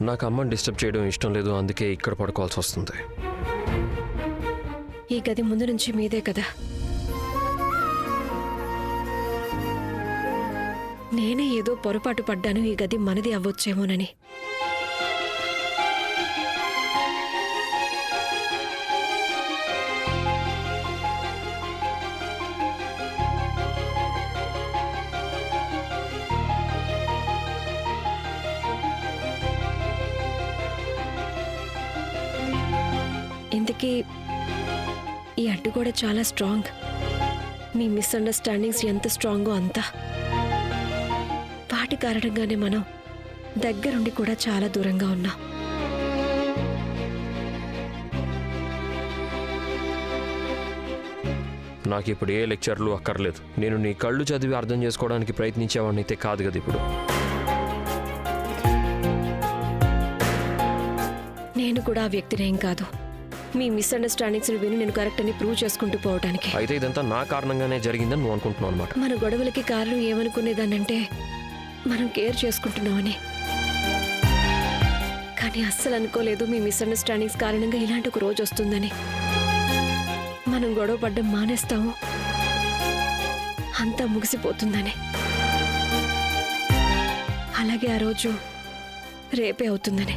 నాకు అమ్మని డిస్టర్బ్ చేయడం ఇష్టం లేదు, అందుకే ఇక్కడ పడుకోవాల్సి వస్తుంది. ఈ గది ముందు నుంచి మీదే కదా. నేనే ఏదో పొరపాటు పడ్డాను, ఈ గది మనది అవ్వొచ్చేమోనని. ఇంతకీ ఈ అడ్డు కూడా చాలా స్ట్రాంగ్. మీ మిస్అండర్స్టాండింగ్స్ ఎంత స్ట్రాంగో అంత. వాటి కారణంగానే మనం దగ్గరుండి కూడా చాలా దూరంగా ఉన్నాం. నాకు ఇప్పుడు ఏ లెక్చర్లు అక్కర్లేదు. నేను నీ కళ్ళు చదివి అర్థం చేసుకోవడానికి ప్రయత్నించేవాడిని అయితే కాదు కదా ఇప్పుడు. నేను కూడా ఆ వ్యక్తినేం కాదు. మీ మిస్అండర్స్టాండింగ్స్ విని నేను కరెక్ట్ అని ప్రూవ్ చేసుకుంటూ పోవడానికి. అయితే ఇదంతా నా కారణంగానే జరిగిందని నువ్వు అనుకుంటున్నావు అనమాట. మన గొడవలకి కారణం ఏమనుకునేదానంటే మనం కేర్ చేసుకుంటున్నామని. కానీ అస్సలు అనుకోలేదు మీ మిస్అండర్స్టాండింగ్స్ కారణంగా ఇలాంటి ఒక రోజు వస్తుందని. మనం గొడవ పడ్డం మానేస్తాము, అంతా ముగిసిపోతుందని. అలాగే ఆ రోజు రేపే అవుతుందని.